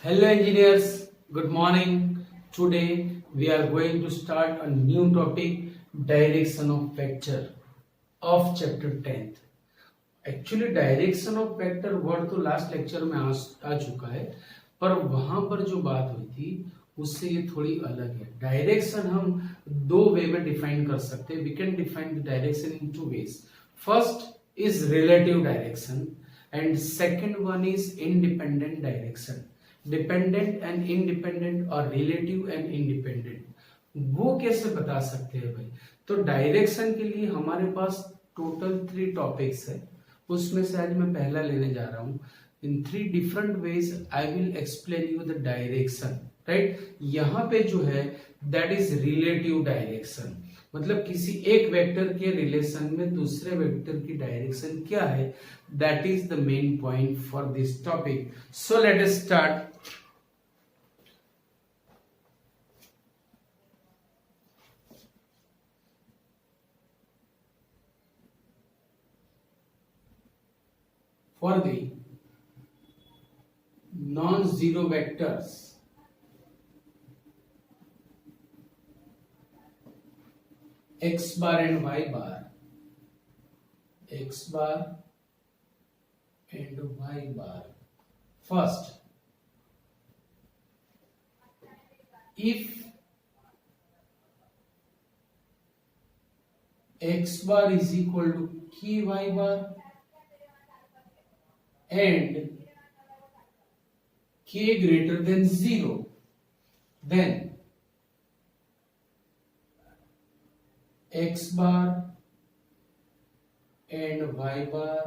Hello engineers, good morning. Today we are going to start a new topic, direction of vector of chapter 10th. Actually direction of vector word तो last lecture में आ चुका है, पर वहां पर जो बात हुई थी उससे ये थोड़ी अलग है. डायरेक्शन हम दो वे में डिफाइन कर सकते हैं. We can define the direction in two ways. First is relative direction and second one is independent direction. Dependent and independent और रिलेटिव एंड इंडिपेंडेंट, वो कैसे बता सकते हैं भाई? तो डायरेक्शन के लिए हमारे पास टोटल 3 टॉपिक्स है. उसमें से आज मैं पहला लेने जा रहा हूं. इन 3 different ways I will explain you the direction. Right, यहां पे जो है दैट इज रिलेटिव डायरेक्शन. मतलब किसी एक वेक्टर के रिलेशन में दूसरे वेक्टर की डायरेक्शन क्या है, that is the main point for this topic. So let us start. For the non-zero vectors, x bar and y bar, x bar and y bar. First, if x bar is equal to k y bar and k greater than 0, then x bar and y bar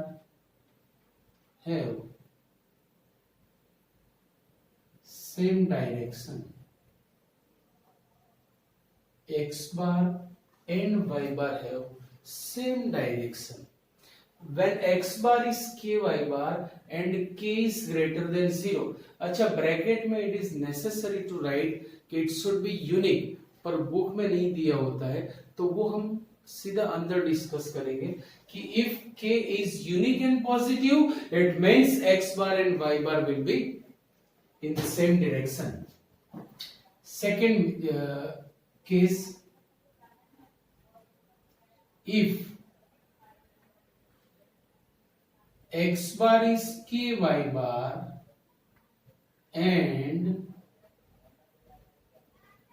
have same direction. X bar and y bar have same direction. When x bar is ky bar and k is greater than 0. अच्छा, bracket में it is necessary to write कि it should be unique, पर book में नहीं दिया होता है, तो वो हम सीधा अंदर डिस्कस करेंगे कि if k is unique and positive it means x bar and y bar will be in the same direction. Second case, if x bar is ky bar and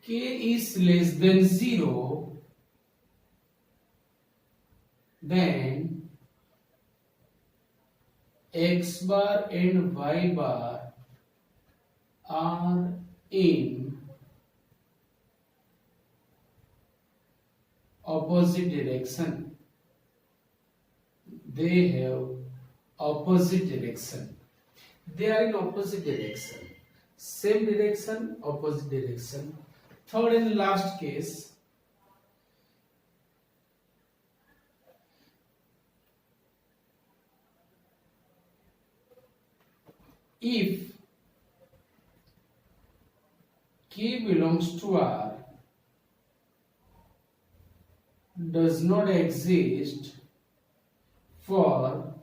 k is less than 0, then x bar and y bar are in opposite direction. They have opposite direction. They are in opposite direction. Same direction, opposite direction. Third and last case, if k belongs to R does not exist for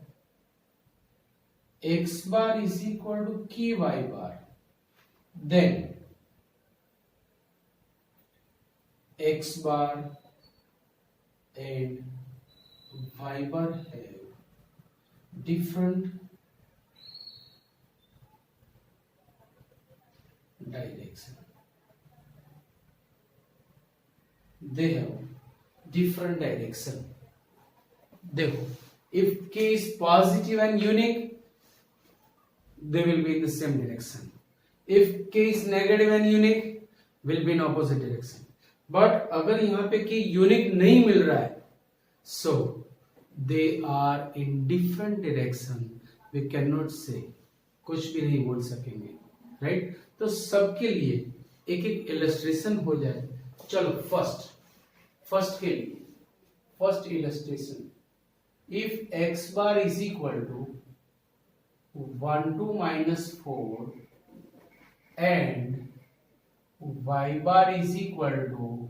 x bar is equal to ky bar, then x bar and y bar have different direction. They have different direction. देखो, if k is positive and unique, they will be in the same direction. If k is negative and unique, will be in opposite direction. But अगर यहाँ पे k unique नहीं मिल रहा है, so they are in different direction. We cannot say, कुछ भी नहीं बोल सकेंगे, right? तो सबके लिए एक एक इलस्ट्रेशन हो जाए. चलो फर्स्ट के लिए first illustration. If x bar is equal to 1 2 minus 4 and y bar is equal to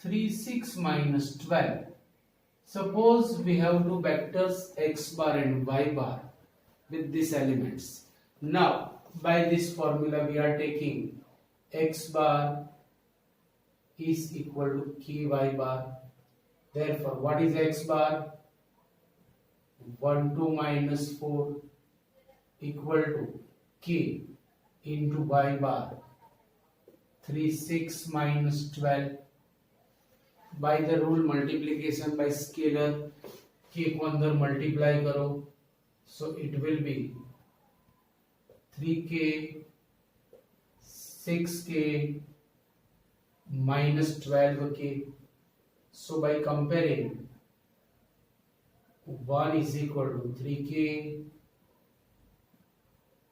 3 6 minus 12. Suppose we have two vectors x bar and y bar with these elements. Now by this formula we are taking x bar is equal to ky bar. Therefore, what is x bar? 1 2 minus 4 equal to k into y bar 3 6 minus 12. By the rule multiplication by scalar, k को अंदर multiply करो, so it will be 3k 6k minus 12k. So by comparing, 1 is equal to 3k,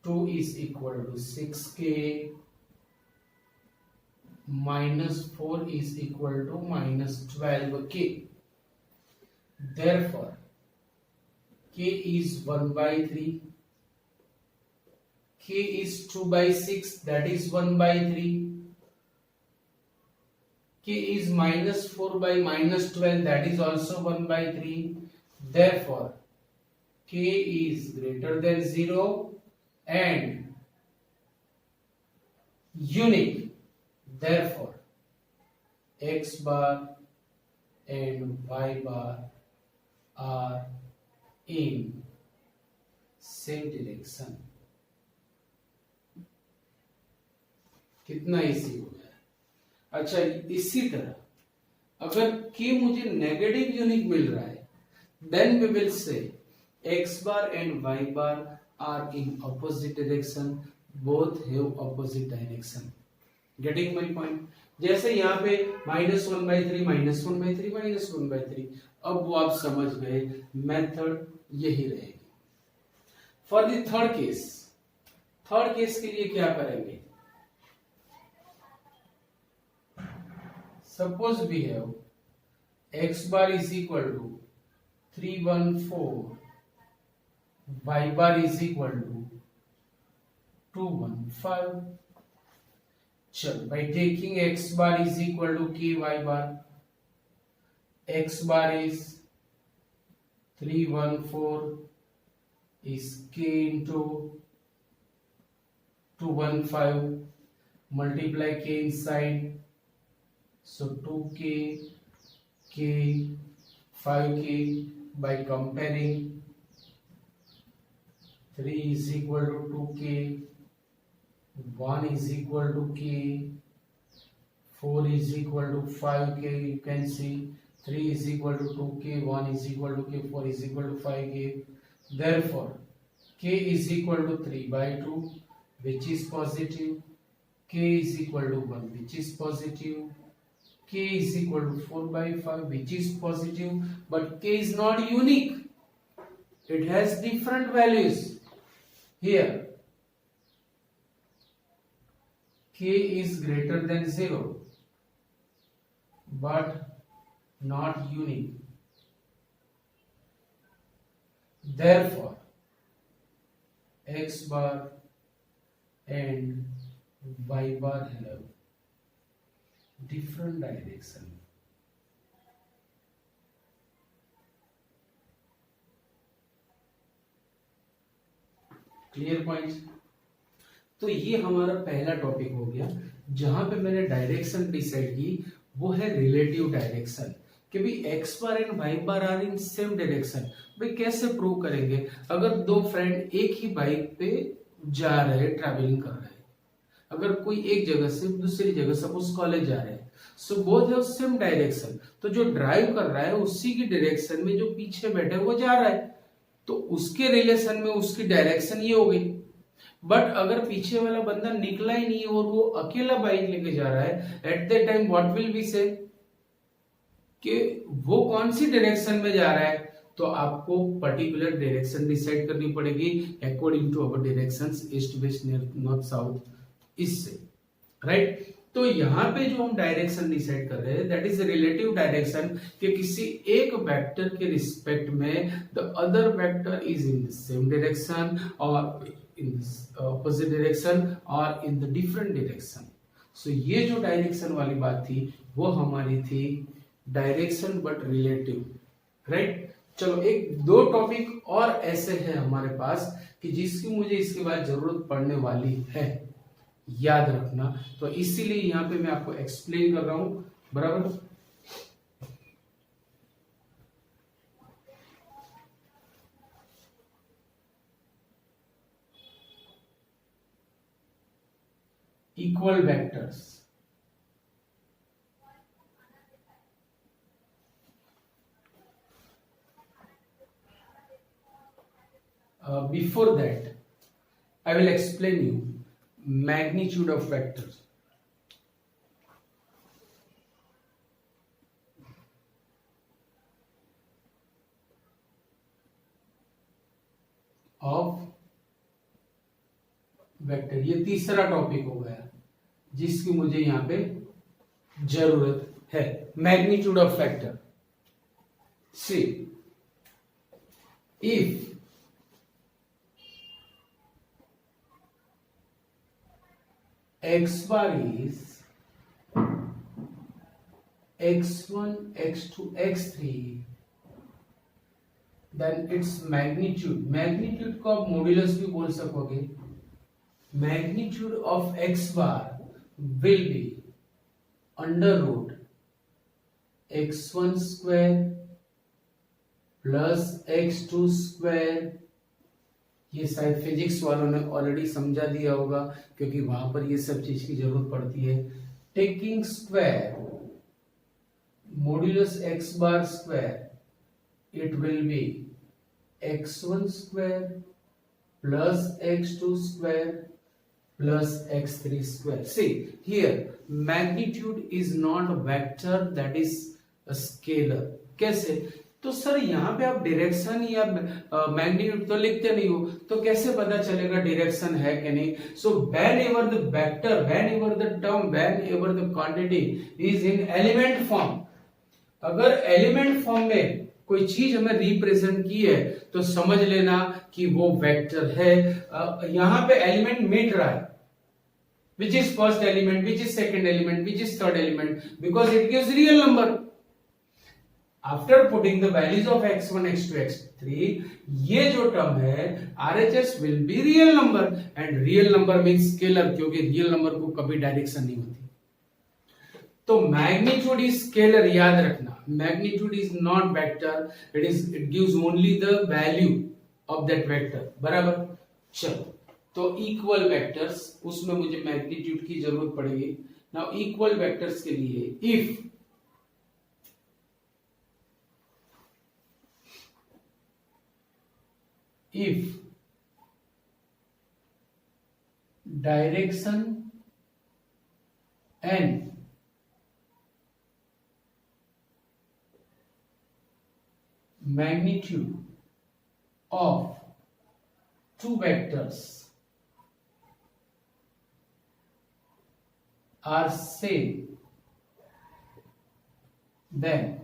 2 is equal to 6k, minus 4 is equal to minus 12k. Therefore, k is 1 by 3, k is 2 by 6, that is 1 by 3, k is minus 4 by minus 12, that is also 1 by 3. Therefore, k is greater than 0 and unique. Therefore, x bar and y bar are in same direction. कितना easy हो गया। अच्छा, इसी तरह अगर k मुझे negative unique मिल रहा है, then we will say x bar and y bar are in opposite direction, both have opposite direction. Getting my point? जैसे यहाँ पे -1/3 -1/3 -1/3, अब वो आप समझ गए, मेथड यही रहेगी। फॉर द थर्ड केस के लिए क्या करेंगे? Suppose we have x bar is equal to 314, y bar is equal to 215. चलो, by taking x bar is equal to ky bar, x bar is 314 is k into 215, multiply k inside, so 2k k 5k. By comparing, 3 is equal to 2k, 1 is equal to k, 4 is equal to 5k. You can see 3 is equal to 2k, 1 is equal to k, 4 is equal to 5k. Therefore, k is equal to 3 by 2, which is positive, k is equal to 1, which is positive, k is equal to 4 by 5, which is positive, but k is not unique. It has different values. Here, k is greater than 0, but not unique. Therefore, x bar and y bar have different direction. Clear point? तो ये हमारा पहला topic हो गया, जहां पे मैंने direction decide की, वो है रिलेटिव डायरेक्शन, कि भाई X bar and Y bar are in same direction. भाई कैसे प्रूव करेंगे? अगर दो फ्रेंड एक ही बाइक पे जा रहे हैं, ट्रैवलिंग कर रहे हैं, अगर कोई एक जगह से दूसरी जगह सपोज कॉलेज जा रहे हैं, so both have same direction, तो जो ड्राइव कर रहा है उसी की डायरेक्शन में जो पीछे बैठे वो जा रहा है, तो उसके रिलेशन में उसकी डायरेक्शन ये हो गई। बट अगर पीछे वाला बंदा निकला ही नहीं है और वो अकेला बाइक लेके जा रहा है, at the time what will be से कि वो कौन सी डायरेक्शन में जा रहा है, तो आपको पर्टिकुलर डायरेक्शन डिसाइड करनी पड़ेगी according to our directions, east west north south, इससे राइट। तो यहाँ पे जो हम डायरेक्शन डिसाइड कर रहे हैं, दैट इज रिलेटिव डायरेक्शन, कि किसी एक वेक्टर के रिस्पेक्ट में the other vector is in the same direction और इन ऑपोजिट डायरेक्शन और इन द डिफरेंट डायरेक्शन। सो ये जो डायरेक्शन वाली बात थी वो हमारी थी डायरेक्शन बट रिलेटिव, राइट। चलो एक दो टॉपिक और ऐसे हैं हमारे पास कि जिसकी मुझे इसके बाद जरूरत पड़ने वाली है, याद रखना। तो इसीलिए यहाँ पे मैं आपको एक्सप्लेन कर रहा हूं, बराबर। Equal vectors, before that I will explain you magnitude of vectors. Of vector, ये तीसरा टॉपिक हो गया जिसकी मुझे यहां पे जरूरत है, magnitude of vector. See, if x bar is x1 x2 x3, then its magnitude, magnitude को आप मॉड्यूलस भी बोल सकोगे, magnitude of x bar will be under root x1 square plus x2 square. ये शायद फिजिक्स वालों ने ऑलरेडी समझा दिया होगा क्योंकि वहां पर ये सब चीज की जरूरत पड़ती है। Taking square modulus x bar square, it will B x1 square plus x2 square plus x3 square. See here, magnitude is not a vector, that is a scalar. कैसे? तो सर यहाँ पे आप डायरेक्शन या मैग्नीट्यूड तो लिखते नहीं हो, तो कैसे पता चलेगा डायरेक्शन है कि नहीं? So when ever the vector, when ever the term, when ever the quantity is in element form, अगर एलिमेंट फॉर्म में कोई चीज हमें रिप्रेजेंट की है तो समझ लेना कि वो वेक्टर है। यहां पे एलिमेंट मिट रहा है, which is first element, which is second element, which is third element, because it gives real number. After putting the values of x1 x2 x3, ये जो टर्म है RHS will be real number, and real number means scalar, क्योंकि real number को कभी direction नहीं होती। तो magnitude is scalar, याद रखना, magnitude is not vector, it gives only the value of that vector, बराबर। चलो, तो इक्वल वेक्टर्स, उसमें मुझे मैग्नीट्यूड की जरूरत पड़ेगी। नाउ इक्वल वेक्टर्स के लिए if direction and magnitude of two vectors are same, then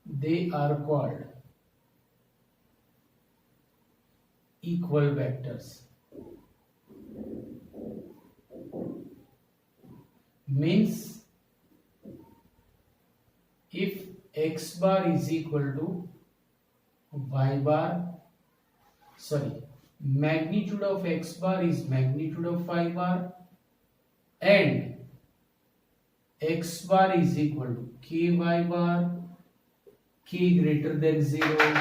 they are called equal vectors. Means if x bar is equal to y bar, sorry, magnitude of x bar is magnitude of y bar, and x bar is equal to k y bar, k greater than 0,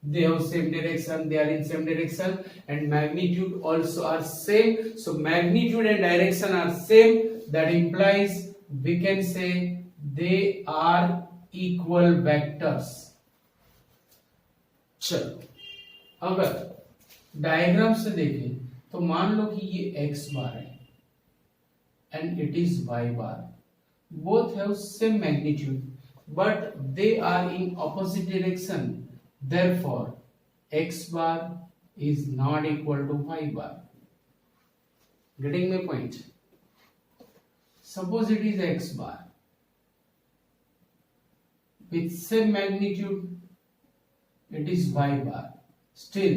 they have same direction, they are in same direction, and magnitude also are same. So magnitude and direction are same, that implies we can say they are equal vectors. चलो, अगर diagram से देखें तो मान लो कि ये x bar है and it is y bar, both have same magnitude but they are in opposite direction, therefore x bar is not equal to y bar. Getting my point? Suppose it is x bar with same magnitude, it is y bar, still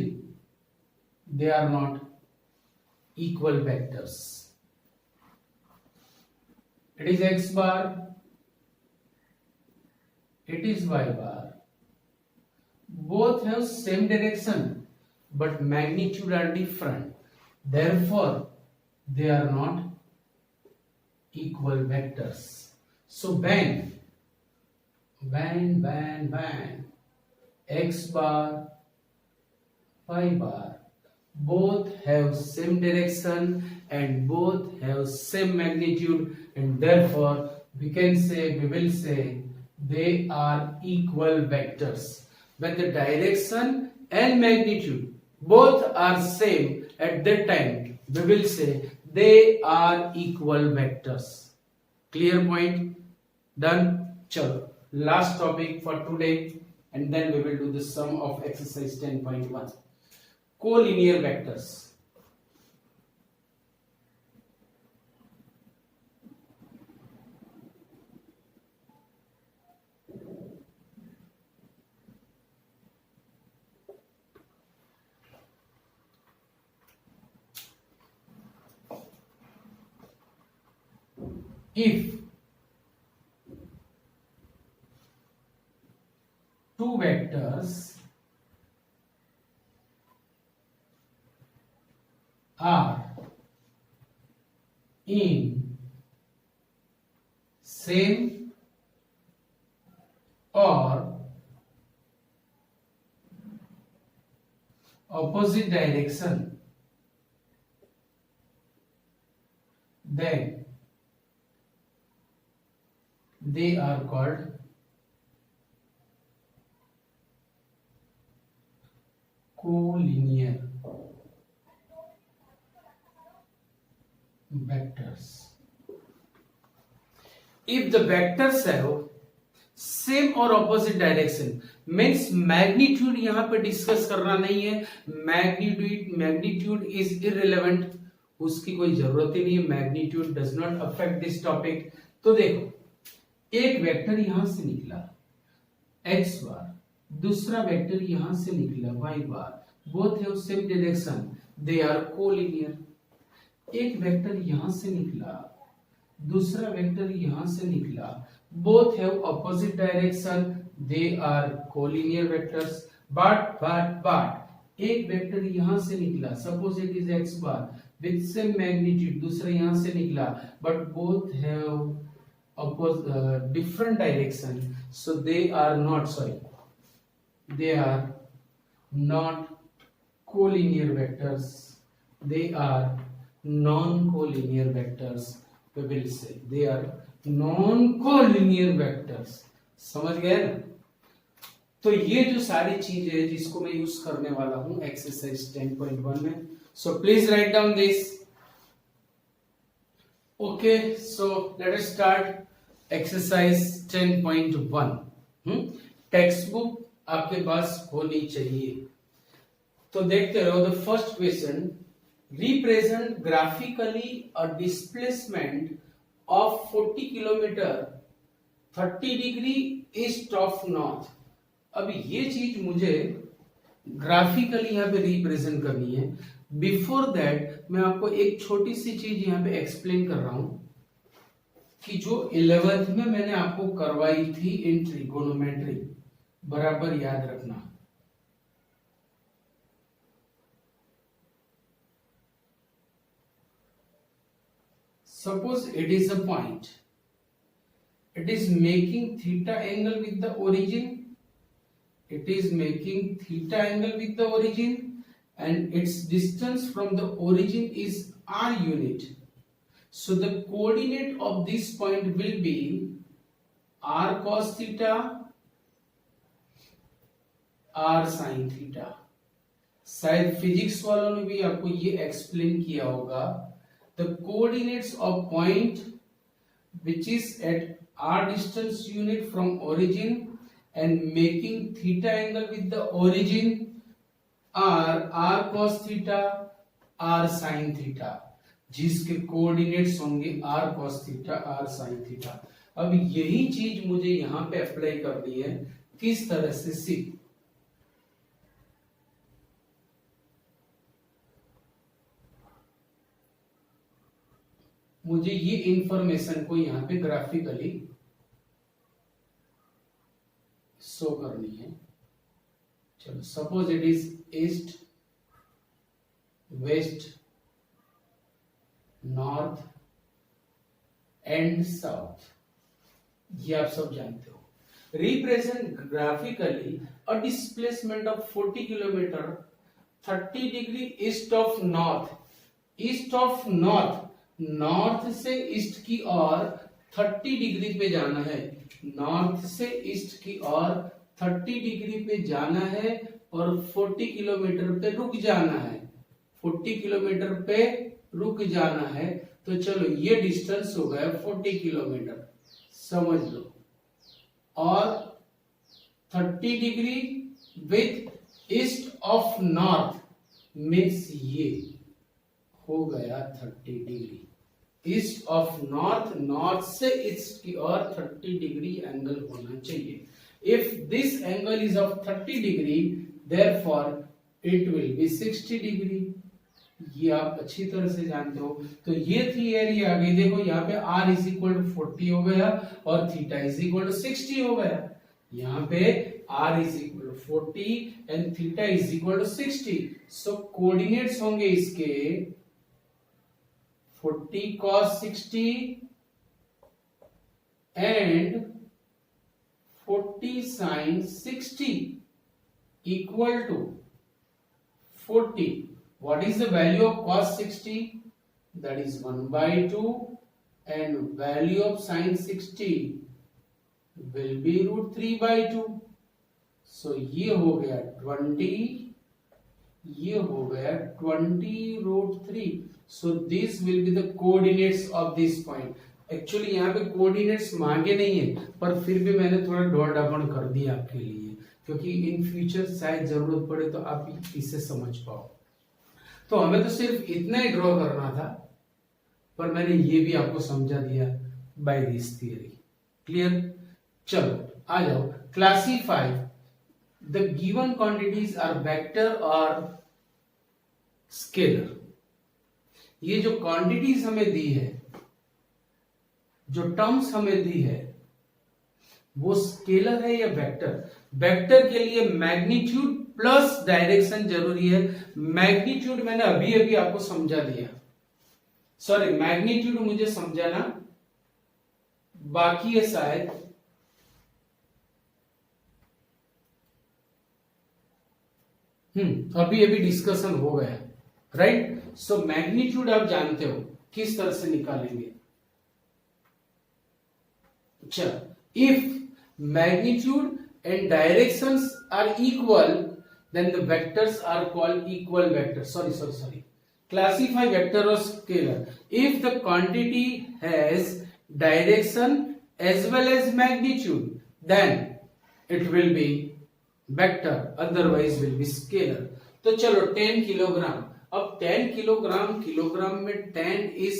they are not equal vectors. It is x bar, it is y bar. Both have same direction, but magnitude are different. Therefore, they are not equal vectors. So when x bar, y bar both have same direction and both have same magnitude, and therefore we will say they are equal vectors. When the direction and magnitude both are same, at that time we will say they are equal vectors. Clear point? Done? Chalo, last topic for today, and then we will do the sum of exercise 10.1. Collinear vectors. If two vectors are in same or opposite direction, then they are called collinear vectors. If the vectors have same और opposite direction, means magnitude यहाँ पे discuss करना नहीं है, magnitude is irrelevant, उसकी कोई जरूरत ही नहीं है, magnitude does not affect this topic. तो देखो, एक वेक्टर यहां से निकला x बार, दूसरा वेक्टर यहां से निकला y bar, both have same direction, they are collinear. एक वेक्टर यहां से निकला, दूसरा वेक्टर यहां से निकला, both have opposite direction, they are collinear vectors. But एक वेक्टर यहां से निकला, suppose it is x bar with same magnitude, दूसरा यहां से निकला, but both have different direction, so they are not collinear vectors, they are non-collinear vectors, we will say they are non-collinear vectors। समझ गए ना? तो ये जो सारी चीजें है जिसको मैं यूज करने वाला हूं एक्सरसाइज 10.1 में, so please write down this. Okay, so let us start exercise 10.1। Text book आपके पास होनी चाहिए। तो देखते रहो। The first question, represent graphically a displacement of 40 kilometre 30 degree east of north. अब ये चीज मुझे ग्राफिकली यहाँ पे रिप्रेजेंट करनी है। बिफोर दैट मैं आपको एक छोटी सी चीज यहाँ पे एक्सप्लेन कर रहा हूं कि जो 11th में मैंने आपको करवाई थी इन ट्रिगोनोमेट्री, बराबर याद रखना। Suppose it is a point, it is making theta angle with the origin, it is making theta angle with the origin, and its distance from the origin is r unit. So the coordinate of this point will be r cos theta, r sin theta। शायद physics वालों ने भी आपको ये explain किया होगा। The coordinates of point which is at r distance unit from origin and making theta angle with the origin are r cos theta, r sin theta, जिसके coordinates होंगे r cos theta, r sin theta। अब यही चीज मुझे यहां पे apply करनी है। किस तरह से? सी, मुझे ये इंफॉर्मेशन को यहां पे ग्राफिकली शो करनी है। चलो suppose it is east, west, north and south, ये आप सब जानते हो। Represent graphically a displacement of 40 kilometre 30 degree east of north. East of north, north से ईस्ट की ओर 30 डिग्री पे जाना है। नॉर्थ से ईस्ट की ओर 30 डिग्री पे जाना है और 40 किलोमीटर पे रुक जाना है। 40 किलोमीटर पे रुक जाना है। तो चलो ये डिस्टेंस हो गया 40 किलोमीटर, समझ लो। और 30 degree with east of north means ये हो गया 30 degree. East of north, north से ईस्ट की ओर 30 डिग्री एंगल होना चाहिए। If this angle is of 30 degree, therefore it will B 60 degree. ये आप अच्छी तरह से जानते हो। तो ये थियरी आ गई। देखो यहाँ पे r इज इक्वल टू 40 हो गया और थीटा इज इक्वल टू 60 हो गया। यहाँ पे r is equal to 40 and theta is equal to 60। So coordinates होंगे इसके 40 cos 60 and 40 sin 60 equal to 40. What is the value of cos 60? That is 1 by 2 and value of sin 60 will be root 3 by 2. So ये हो गया 20, ये हो गया 20 root 3. So this will be the coordinates of this point. Actually यहाँ पे coordinates मांगे नहीं है, पर फिर भी मैंने थोड़ा डॉट डाउन कर दिया आपके लिए, क्योंकि इन फ्यूचर शायद जरूरत पड़े तो आप इसे समझ पाओ। तो हमें तो सिर्फ इतना ही ड्रॉ करना था, पर मैंने ये भी आपको समझा दिया बाय दिस थियरी। क्लियर? चलो आ जाओ। Classify the given quantities are vector और स्केलर। ये जो क्वांटिटीज हमें दी है, जो टर्म्स हमें दी है, वो स्केलर है या वेक्टर? वेक्टर के लिए मैग्नीट्यूड प्लस डायरेक्शन जरूरी है। मैग्नीट्यूड मैंने अभी अभी आपको समझा दिया, सॉरी मैग्नीट्यूड मुझे समझाना बाकी है शायद। अभी अभी डिस्कशन हो गया, राइट? सो मैग्नीट्यूड आप जानते हो किस तरह से निकालेंगे। अच्छा, if magnitude and directions are equal, then the vectors are called equal vectors. Sorry. Classify vector or scalar. If the quantity has direction as well as magnitude, then it will be vector, otherwise will be scalar. तो चलो 10 kilogram. अब 10 kilogram में 10 is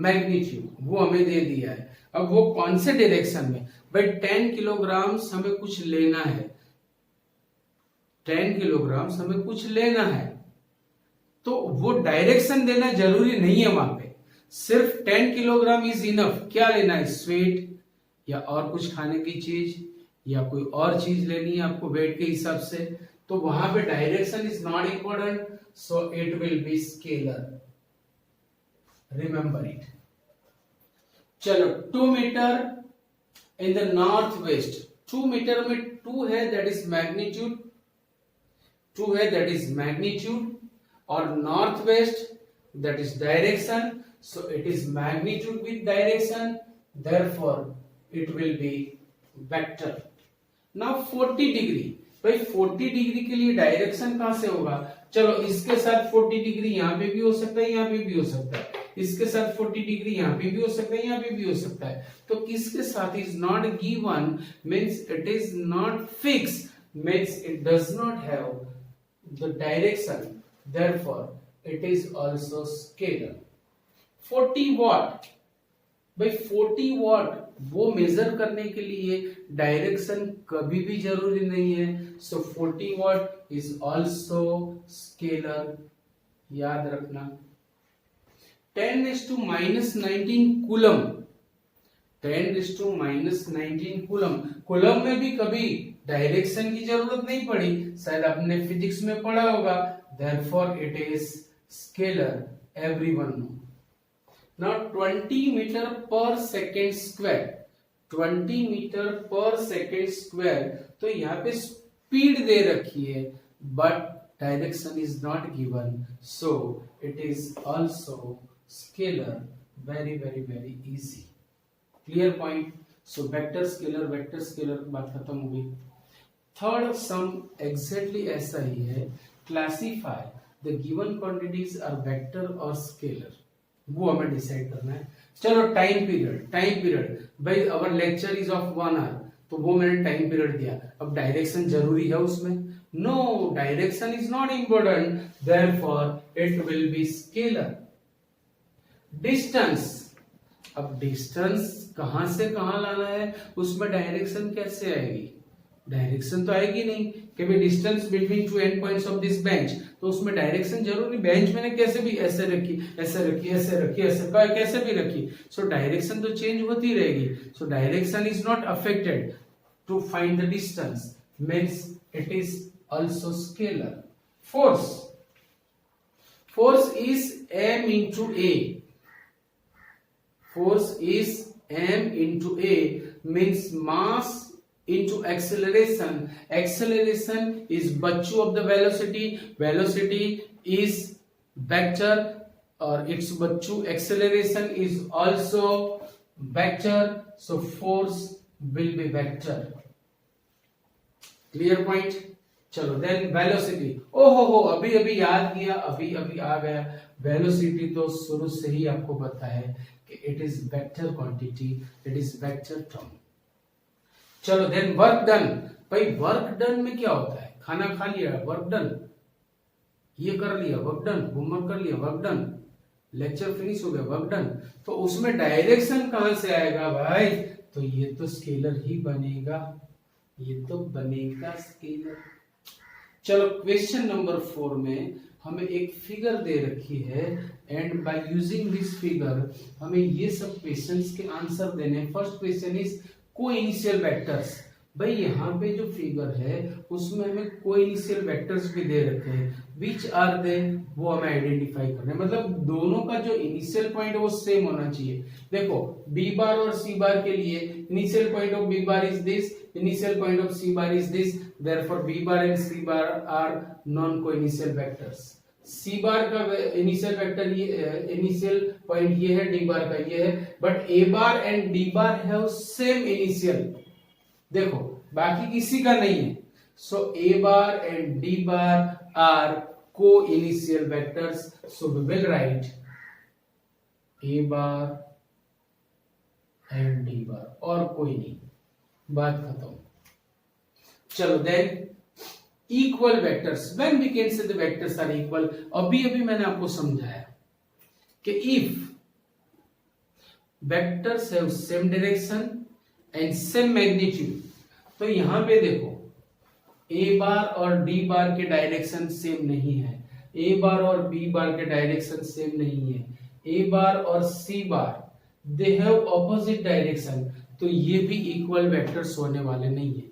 magnitude, वो हमें दे दिया है। अब वो कौन से डायरेक्शन में? भाई 10 किलोग्राम हमें कुछ लेना है, 10 किलोग्राम हमें कुछ लेना है, तो वो डायरेक्शन देना जरूरी नहीं है। वहां पे सिर्फ 10 किलोग्राम इज इनफ। क्या लेना है? स्वीट या और कुछ खाने की चीज या कोई और चीज लेनी है आपको वेट के हिसाब से, तो वहां पे direction is not important, so it will be scalar. Remember it. चलो 2 metre in the north west, 2 metre में 2 है, दैट इज मैग्नीट्यूड, 2 है दैट इज मैग्नीट्यूड, और north west that is direction, so it is magnitude with direction, therefore it will be vector. Now 40 degree, भाई 40 degree के लिए direction कहां से होगा? चलो इसके साथ 40 डिग्री यहां पे भी हो सकता है, यहां पे भी हो सकता है, इसके साथ 40 डिग्री यहां पे भी हो सकता है, यहां पे भी हो सकता है। तो किसके साथ? Is not given means it is not fix, means it does not have the direction, therefore it is also scalar। 40 watt, भाई 40 watt वो मेजर करने के लिए डायरेक्शन कभी भी जरूरी नहीं है, सो 40 watt इज ऑल्सो स्केलर। याद रखना 10⁻⁻19 कूलम 10⁻⁹ कूलम। कूलम में भी कभी डायरेक्शन की जरूरत नहीं पड़ी, शायद आपने फिजिक्स में पढ़ा होगा। Therefore it is scalar, everyone know. Now 20 metre per second square, 20 metre per second square, तो यहाँ पे स्पीड दे रखी है but direction is not given, so it is also scalar, very very very easy. Clear point. So vector scalar बात खत्म हो गई। थर्ड सम एग्जैक्टली ऐसा ही है, classify the given quantities are vector और स्केलर, वो हमें डिसाइड करना है। चलो टाइम पीरियड भाई our lecture is of 1 hour, तो वो मैंने टाइम पीरियड दिया। अब डायरेक्शन जरूरी है उसमें? No, direction is not important, therefore it will be scalar. Distance, अब डिस्टेंस कहां से कहां लाना है, उसमें डायरेक्शन कैसे आएगी? डायरेक्शन तो आएगी नहीं कि भाई distance between two and points of this bench, तो उसमें डायरेक्शन जरूरी। बेंच मैंने कैसे भी ऐसे रखी, ऐसे रखी, ऐसे रखी, ऐसे कैसे भी रखी, सो डायरेक्शन तो चेंज होती रहेगी। So direction is not affected to find the distance, means it is also scalar. Force is m into a, force is m into a, means mass into acceleration. Acceleration is bachchu of the velocity, velocity is vector or its bachchu, acceleration is also vector, so force will be vector. Clear point. चलो then velocity, ओहो अभी अभी याद किया, अभी अभी आ गया। Velocity तो शुरू से ही आपको पता है कि it is vector quantity, it is vector term. चलो देन वर्क डन, भाई वर्क डन में क्या होता है? खाना खा लिया, वर्क डन, ये कर लिया, वर्क डन, होमवर्क कर लिया, वर्क डन, लेक्चर फिनिश हो गया, वर्क डन। तो उसमें डायरेक्शन कहां से आएगा भाई? तो ये तो स्केलर ही बनेगा, ये तो बनेगा स्केलर। चलो क्वेश्चन नंबर 4 में हमें एक फिगर दे रखी है and by using this figure हमें ये सब क्वेश्चंस के आंसर देने। First question is coinitial vectors. भाई यहाँ पे जो फिगर है उसमें हमें कोइनिशियल वेक्टर्स भी दे रखे हैं, विच आर दे, वो हमें आइडेंटिफाई करना है। मतलब दोनों का जो इनिशियल पॉइंट है वो सेम होना चाहिए। देखो बी बार और सी बार के लिए initial point of b bar is this, initial point of c bar is this, therefore b bar and c bar are non coinitial vectors. C bar का initial vector ये, initial point ये है, d bar का ये है, but a bar and D bar have same initial. देखो बाकी किसी का नहीं है, so a bar and D bar are coinitial vectors, so we will write A bar and D bar, और कोई नहीं, बात खत्म। चलो then equal vectors, when we can say the vectors are equal. अभी अभी मैंने आपको समझाया कि if vectors have same direction and same magnitude, तो यहां पे देखो ए बार और डी बार के डायरेक्शन सेम नहीं है, ए बार और बी बार के डायरेक्शन सेम नहीं है, ए बार और सी बार दे हैव ऑपोजिट डायरेक्शन, तो ये भी इक्वल वेक्टर्स होने वाले नहीं है।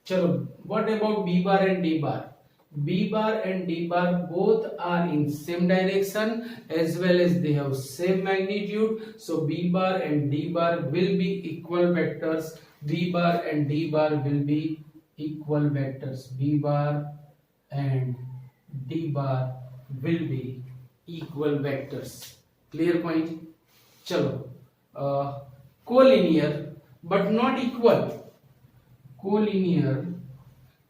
चलो what about B bar and D bar? B bar and D bar both are in same direction as well as they have same magnitude, so B bar and D bar will be equal vectors. B bar and D bar will be equal vectors. B bar and D bar will be equal vectors. Clear point? चलो collinear but not equal, collinear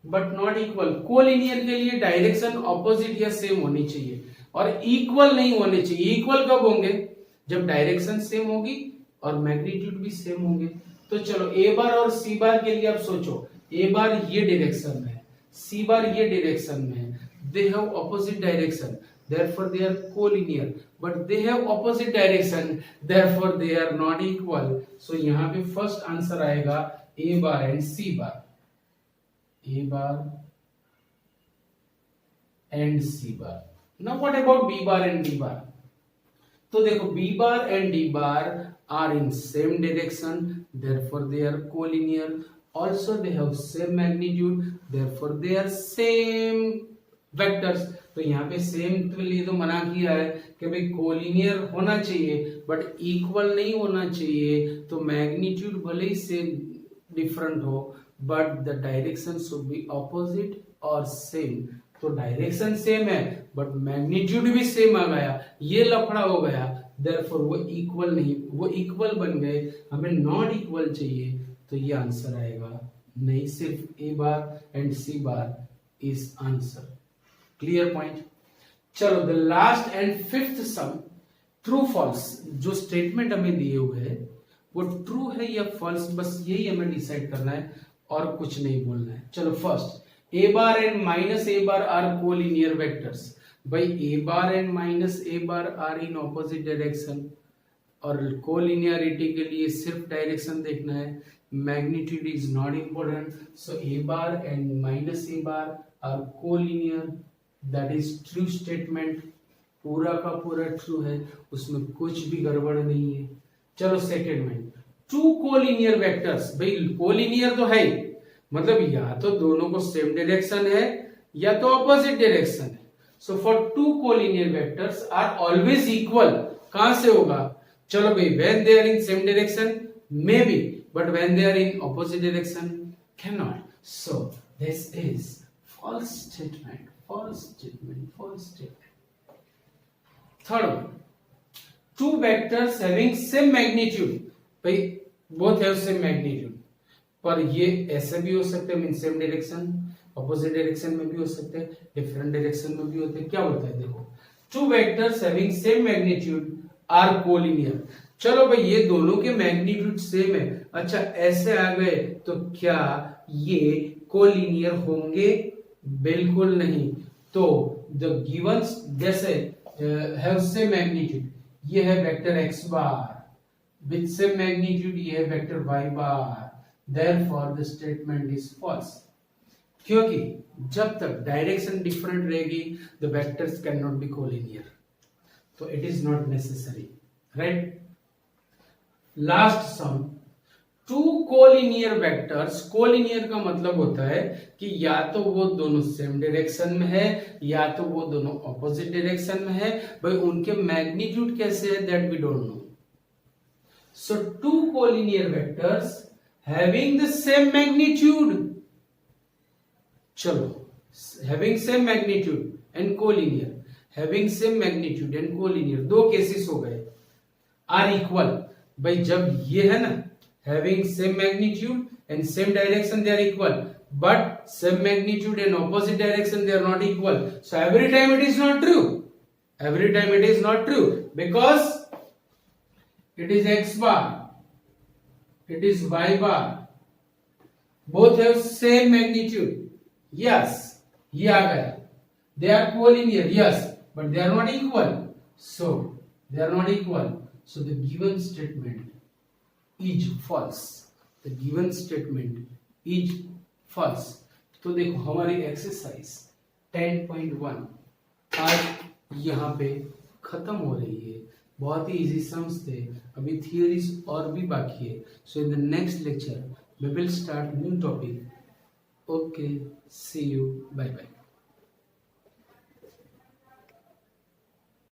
but not equal. Collinear के लिए direction opposite या same होनी चाहिए और equal नहीं होने चाहिए। इक्वल कब होंगे? जब डायरेक्शन सेम होगी और मैग्नीट्यूड भी सेम होंगे। तो चलो ए बार और सी बार के लिए आप सोचो, ए बार ये डायरेक्शन में है, सी बार ये डायरेक्शन में है, they have opposite direction, therefore they are collinear, but they have opposite direction, therefore they are not equal. So यहाँ पे फर्स्ट आंसर आएगा a bar and c bar, A bar and C bar. Now what about B bar and D bar? तो देखो B bar and D bar are in same direction, therefore they are collinear. Also they have same magnitude, therefore they are same vectors. तो यहाँ पे same के लिए तो मना किया है कि भाई कोलिनियर होना चाहिए बट इक्वल नहीं होना चाहिए. तो मैग्नीट्यूड भले ही सेम डिफरेंट हो but the direction should be opposite और सेम. तो डायरेक्शन सेम है बट मैग्नीट्यूड भी सेम आ गया, ये लफड़ा हो गया. देयरफॉर वो इक्वल नहीं, वो इक्वल बन गए, हमें नॉट इक्वल चाहिए. तो ये आंसर आएगा नहीं, सिर्फ a bar and c bar is answer. Clear point. चलो the last and fifth sum, true false. जो स्टेटमेंट हमें दिए हुए है वो ट्रू है या फॉल्स, बस यही हमें डिसाइड करना है और कुछ नहीं बोलना है. चलो first, a bar and minus a bar are collinear vectors. भाई a bar and minus a bar are in opposite direction और कोलिनियरिटी के लिए सिर्फ डायरेक्शन देखना है, magnitude is not important. So a bar and minus a bar are collinear, that is true statement. पूरा का पूरा ट्रू है, उसमें कुछ भी गड़बड़ नहीं है. चलो सेकेंड में, टू कोलिनियर वेक्टर्स. भाई कोलिनियर तो है, मतलब या तो दोनों को सेम डायरेक्शन है या तो ऑपोजिट डायरेक्शन है. So for two collinear vectors are always equal. कहां से होगा? चलो भाई, when they are in same direction may be, but when they are in opposite direction can not. So this is false statement, false statement, false statement. Third one, two vectors having same magnitude. भाई both have same magnitude, पर ये ऐसे भी हो सकते हैं, mean same direction, opposite direction में भी हो सकते हैं, डिफरेंट डायरेक्शन में भी होते हैं. क्या होता है देखो, two vectors having same magnitude are collinear. चलो भाई ये दोनों के मैग्नीट्यूड सेम है. अच्छा ऐसे आ गए तो क्या ये कोलिनियर होंगे? बिल्कुल नहीं. तो द गिवंस जैसे हैव सेम मैग्नीट्यूड, ये है vector x bar with same magnitude, ये है vector y bar. Therefore the statement is false, क्योंकि जब तक डायरेक्शन डिफरेंट रहेगी the vectors can not be collinear. तो it is not necessary, right. Last sum, two collinear vectors. Collinear का मतलब होता है कि या तो वो दोनों सेम डायरेक्शन में है या तो वो दोनों ऑपोजिट डायरेक्शन में है. भाई उनके मैग्नीट्यूड कैसे है that we don't know. So two collinear vectors having the same magnitude, चलो having same magnitude and collinear, having same magnitude and collinear, दो केसेस हो गए. Are equal. भाई जब ये है ना having same magnitude and same direction they are equal, but same magnitude and opposite direction they are not equal. So every time it is not true, every time it is not true, because it is x bar, it is y bar, both have same magnitude. Yes, ये आ गया. They are collinear, yes, but they are not equal. So they are not equal. So the given statement is false. The given statement is false. तो देखो हमारी exercise 10.1 आज यहाँ पे खत्म हो रही है. बहुत ही इजी सम्स थे, अभी थियरीज और भी बाकी है. So in the next lecture we will start new topic. Okay, see you, bye bye.